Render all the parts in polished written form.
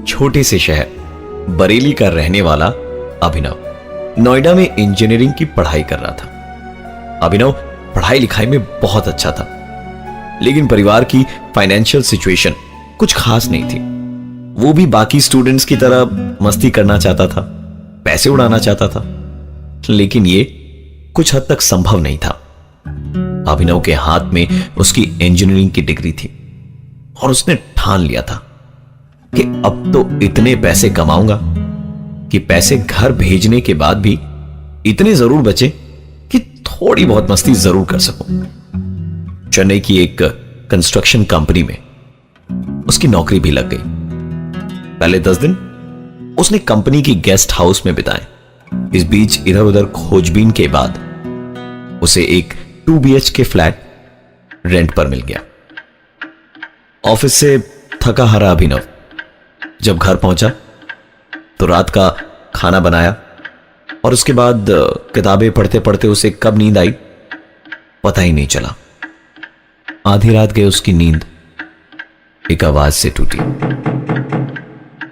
छोटे से शहर बरेली का रहने वाला अभिनव नोएडा में इंजीनियरिंग की पढ़ाई कर रहा था। अभिनव पढ़ाई लिखाई में बहुत अच्छा था, लेकिन परिवार की फाइनेंशियल सिचुएशन कुछ खास नहीं थी। वो भी बाकी स्टूडेंट्स की तरह मस्ती करना चाहता था, पैसे उड़ाना चाहता था, लेकिन ये कुछ हद तक संभव नहीं था। अभिनव के हाथ में उसकी इंजीनियरिंग की डिग्री थी और उसने ठान लिया था कि अब तो इतने पैसे कमाऊंगा कि पैसे घर भेजने के बाद भी इतने जरूर बचे कि थोड़ी बहुत मस्ती जरूर कर सकूं। चेन्नई की एक कंस्ट्रक्शन कंपनी में उसकी नौकरी भी लग गई। पहले 10 दिन उसने कंपनी की गेस्ट हाउस में बिताए। इस बीच इधर उधर खोजबीन के बाद उसे एक 2 BHK फ्लैट रेंट पर मिल गया। ऑफिस से थका हारा अभिनव जब घर पहुंचा तो रात का खाना बनाया और उसके बाद किताबें पढ़ते पढ़ते उसे कब नींद आई पता ही नहीं चला। आधी रात गई उसकी नींद एक आवाज से टूटी।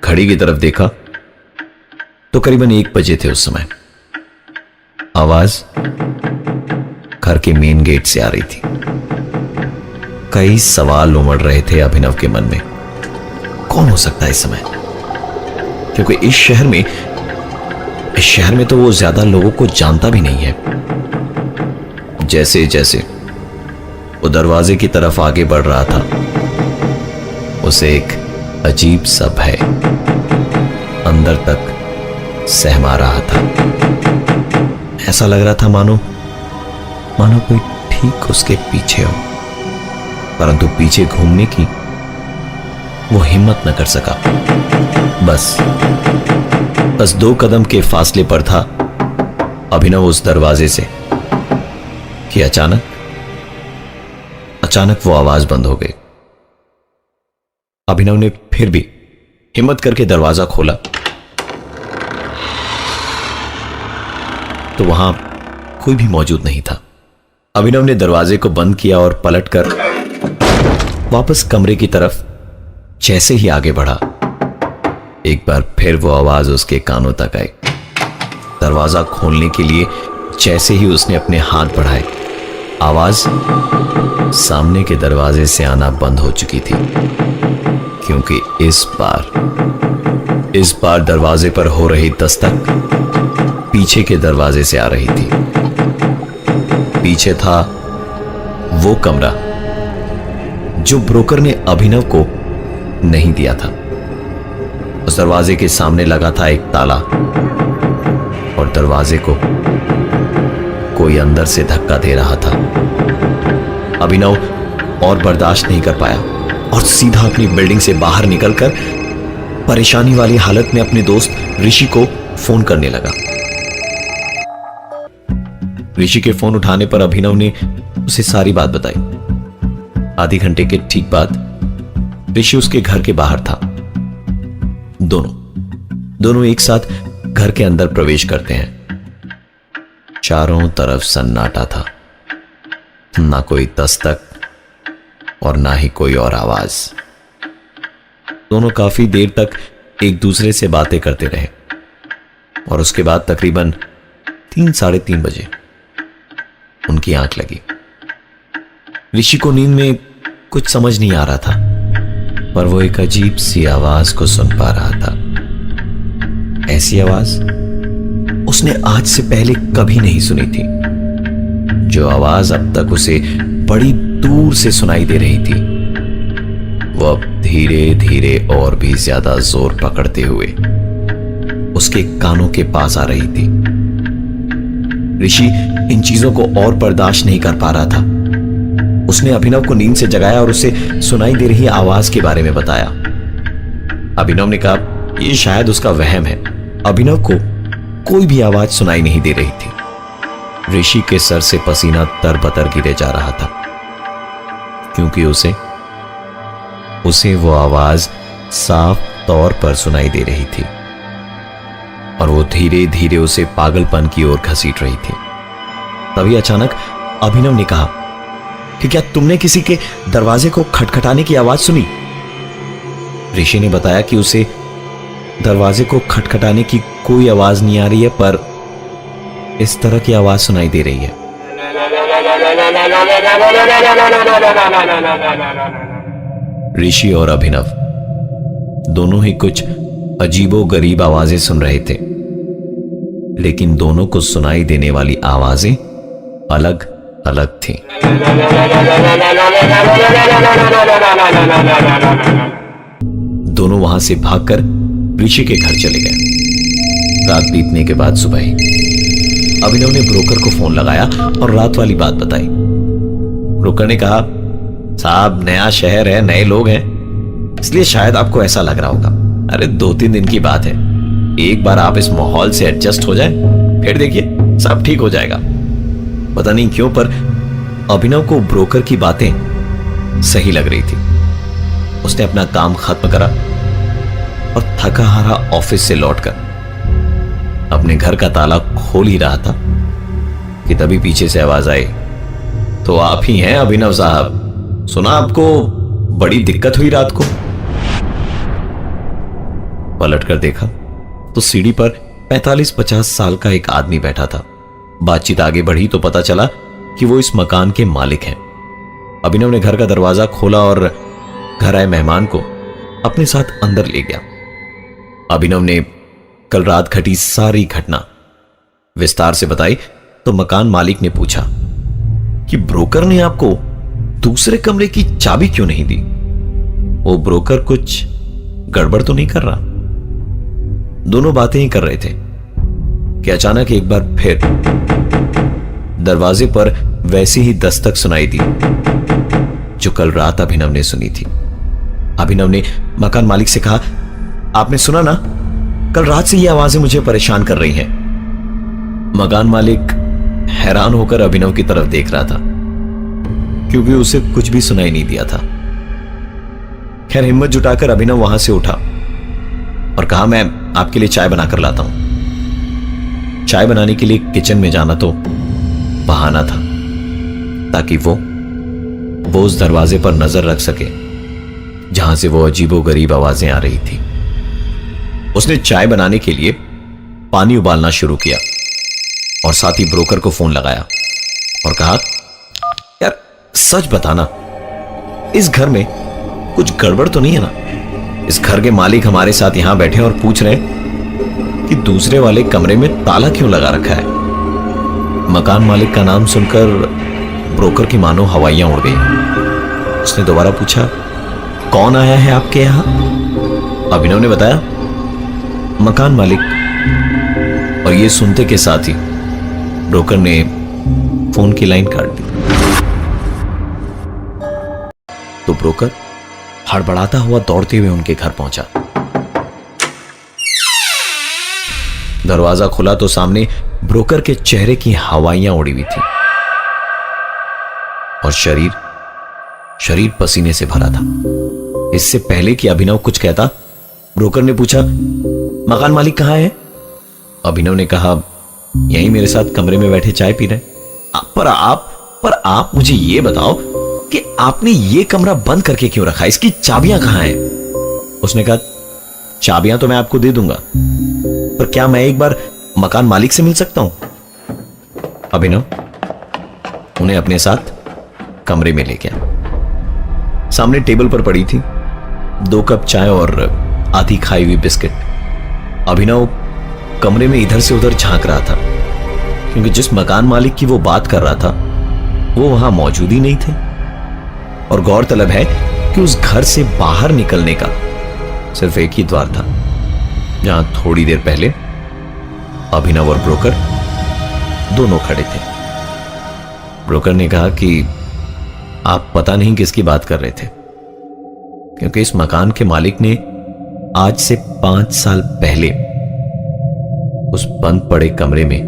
घड़ी की तरफ देखा तो करीबन 1 बजे थे उस समय। आवाज घर के मेन गेट से आ रही थी। कई सवाल उमड़ रहे थे अभिनव के मन में। कौन हो सकता है इस समय? क्योंकि इस शहर में तो वो ज्यादा लोगों को जानता भी नहीं है। जैसे जैसे वो दरवाजे की तरफ आगे बढ़ रहा था, उसे एक अजीब सा भय अंदर तक सहमा रहा था। ऐसा लग रहा था मानो कोई ठीक उसके पीछे हो, परंतु पीछे घूमने की वो हिम्मत न कर सका। बस 2 कदम के फासले पर था अभिनव उस दरवाजे से कि अचानक वो आवाज बंद हो गई। अभिनव ने फिर भी हिम्मत करके दरवाजा खोला तो वहां कोई भी मौजूद नहीं था। अभिनव ने दरवाजे को बंद किया और पलटकर वापस कमरे की तरफ जैसे ही आगे बढ़ा, एक बार फिर वो आवाज उसके कानों तक आई। दरवाजा खोलने के लिए जैसे ही उसने अपने हाथ बढ़ाए, आवाज सामने के दरवाजे से आना बंद हो चुकी थी, क्योंकि इस बार दरवाजे पर हो रही दस्तक पीछे के दरवाजे से आ रही थी। पीछे था वो कमरा जो ब्रोकर ने अभिनव को नहीं दिया था। उस दरवाजे के सामने लगा था एक ताला और दरवाजे को कोई अंदर से धक्का दे रहा था। अभिनव और बर्दाश्त नहीं कर पाया और सीधा अपनी बिल्डिंग से बाहर निकलकर परेशानी वाली हालत में अपने दोस्त ऋषि को फोन करने लगा। ऋषि के फोन उठाने पर अभिनव ने उसे सारी बात बताई। आधे घंटे के ठीक बाद ऋषि उसके घर के बाहर था। दोनों एक साथ घर के अंदर प्रवेश करते हैं। चारों तरफ सन्नाटा था, ना कोई दस्तक और ना ही कोई और आवाज। दोनों काफी देर तक एक दूसरे से बातें करते रहे और उसके बाद तकरीबन 3-3:30 बजे उनकी आंख लगी। ऋषि को नींद में कुछ समझ नहीं आ रहा था, पर वो एक अजीब सी आवाज को सुन पा रहा था। ऐसी आवाज उसने आज से पहले कभी नहीं सुनी थी। जो आवाज अब तक उसे बड़ी दूर से सुनाई दे रही थी, वो अब धीरे धीरे और भी ज्यादा जोर पकड़ते हुए उसके कानों के पास आ रही थी। ऋषि इन चीजों को और बर्दाश्त नहीं कर पा रहा था। उसने अभिनव को नींद से जगाया और उसे सुनाई दे रही आवाज के बारे में बताया। अभिनव ने कहा यह शायद उसका वहम है। अभिनव को कोई भी आवाज सुनाई नहीं दे रही थी। ऋषि के सर से पसीना तरबतर गिरे जा रहा था, क्योंकि उसे वो आवाज साफ तौर पर सुनाई दे रही थी और वो धीरे धीरे उसे पागलपन की ओर घसीट रही थी। तभी अचानक अभिनव ने कहा कि क्या तुमने किसी के दरवाजे को खटखटाने की आवाज सुनी? ऋषि ने बताया कि उसे दरवाजे को खटखटाने की कोई आवाज नहीं आ रही है, पर इस तरह की आवाज सुनाई दे रही है। ऋषि और अभिनव दोनों ही कुछ अजीबो गरीब आवाजें सुन रहे थे, लेकिन दोनों को सुनाई देने वाली आवाजें अलग अलग थीं। दोनों वहां से भागकर ऋषि के घर चले गए। रात बीतने के बाद सुबह अभिनव ने ब्रोकर को फोन लगाया और रात वाली बात बताई। ब्रोकर ने कहा, साहब नया शहर है, नए लोग हैं, इसलिए शायद आपको ऐसा लग रहा होगा। अरे 2-3 दिन की बात है, एक बार आप इस माहौल से एडजस्ट हो जाए, फिर देखिए सब ठीक हो जाएगा। पता नहीं क्यों पर अभिनव को ब्रोकर की बातें सही लग रही थी। उसने अपना काम खत्म करा और थका हारा ऑफिस से लौटकर अपने घर का ताला खोल ही रहा था कि तभी पीछे से आवाज आई, तो आप ही हैं अभिनव साहब, सुना आपको बड़ी दिक्कत हुई रात को। पलट कर देखा तो सीढ़ी पर 45-50 साल का एक आदमी बैठा था। बातचीत आगे बढ़ी तो पता चला कि वो इस मकान के मालिक हैं। अभिनव ने घर का दरवाजा खोला और घर आए मेहमान को अपने साथ अंदर ले गया। अभिनव ने कल रात घटी सारी घटना विस्तार से बताई तो मकान मालिक ने पूछा कि ब्रोकर ने आपको दूसरे कमरे की चाबी क्यों नहीं दी? वो ब्रोकर कुछ गड़बड़ तो नहीं कर रहा? दोनों बातें ही कर रहे थे कि अचानक एक बार फिर दरवाजे पर वैसी ही दस्तक सुनाई दी जो कल रात अभिनव ने सुनी थी। अभिनव ने मकान मालिक से कहा, आपने सुना ना, कल रात से ये आवाजें मुझे परेशान कर रही हैं। मकान मालिक हैरान होकर अभिनव की तरफ देख रहा था क्योंकि उसे कुछ भी सुनाई नहीं दिया था। खैर हिम्मत जुटाकर अभिनव वहां से उठा और कहा, मैं आपके लिए चाय बनाकर लाता हूं। चाय बनाने के लिए किचन में जाना तो बहाना था ताकि वो उस दरवाजे पर नजर रख सके जहां से वो अजीबोगरीब आवाजें आ रही थी। उसने चाय बनाने के लिए पानी उबालना शुरू किया और साथ ही ब्रोकर को फोन लगाया और कहा, यार सच बताना, इस घर में कुछ गड़बड़ तो नहीं है ना? इस घर के मालिक हमारे साथ यहां बैठे और पूछ रहे हैं कि दूसरे वाले कमरे में ताला क्यों लगा रखा है। मकान मालिक का नाम सुनकर ब्रोकर की मानो हवाइयां उड़ गई। उसने दोबारा पूछा, कौन आया है आपके यहां? अभिनव ने बताया, मकान मालिक। और ये सुनते के साथ ही ब्रोकर ने फोन की लाइन काट दी। तो ब्रोकर हड़बड़ाता हुआ दौड़ते हुए उनके घर पहुंचा। दरवाजा खुला तो सामने ब्रोकर के चेहरे की हवाइयां उड़ी हुई थी और शरीर पसीने से भरा था। इससे पहले कि अभिनव कुछ कहता, ब्रोकर ने पूछा, मकान मालिक कहां है? अभिनव ने कहा, यहीं मेरे साथ कमरे में बैठे चाय पी रहे। पर आप मुझे यह बताओ कि आपने ये कमरा बंद करके क्यों रखा? इसकी चाबियां कहां हैं? उसने कहा, चाबियां तो मैं आपको दे दूंगा, पर क्या मैं एक बार मकान मालिक से मिल सकता हूं? अभिनव उन्हें अपने साथ कमरे में ले गया। सामने टेबल पर पड़ी थी 2 कप चाय और आधी खाई हुई बिस्किट। अभिनव कमरे में इधर से उधर झांक रहा था क्योंकि जिस मकान मालिक की वो बात कर रहा था वो वहां मौजूद ही नहीं थे। और गौरतलब है कि उस घर से बाहर निकलने का सिर्फ एक ही द्वार था जहां थोड़ी देर पहले अभिनव और ब्रोकर दोनों खड़े थे। ब्रोकर ने कहा कि आप पता नहीं किसकी बात कर रहे थे, क्योंकि इस मकान के मालिक ने आज से 5 साल पहले उस बंद पड़े कमरे में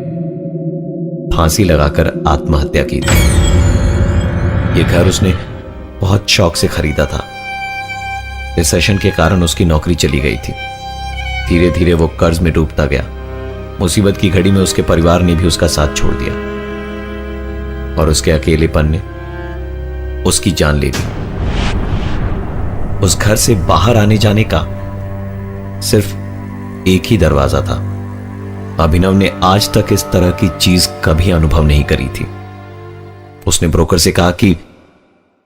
फांसी लगाकर आत्महत्या की थी। यह घर उसने बहुत शौक से खरीदा था। रिसेशन के कारण उसकी नौकरी चली गई थी। धीरे धीरे वो कर्ज में डूबता गया। मुसीबत की घड़ी में उसके परिवार ने भी उसका साथ छोड़ दिया और उसके अकेलेपन ने उसकी जान ले ली। उस घर से बाहर आने जाने का सिर्फ एक ही दरवाजा था। अभिनव ने आज तक इस तरह की चीज कभी अनुभव नहीं करी थी। उसने ब्रोकर से कहा कि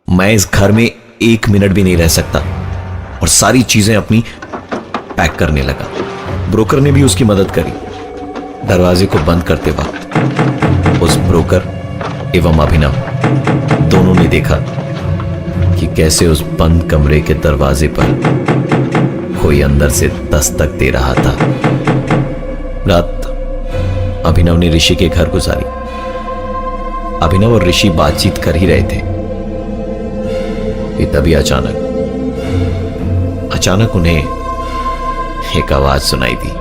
मैं इस घर में 1 मिनट भी नहीं रह सकता, और सारी चीजें अपनी पैक करने लगा। ब्रोकर ने भी उसकी मदद करी। दरवाजे को बंद करते वक्त उस ब्रोकर एवं अभिनव दोनों ने देखा कि कैसे उस बंद कमरे के दरवाजे पर कोई अंदर से दस्तक दे रहा था। रात अभिनव ने ऋषि के घर गुजारी। अभिनव और ऋषि बातचीत कर ही रहे थे कि तभी अचानक उन्हें एक आवाज सुनाई दी।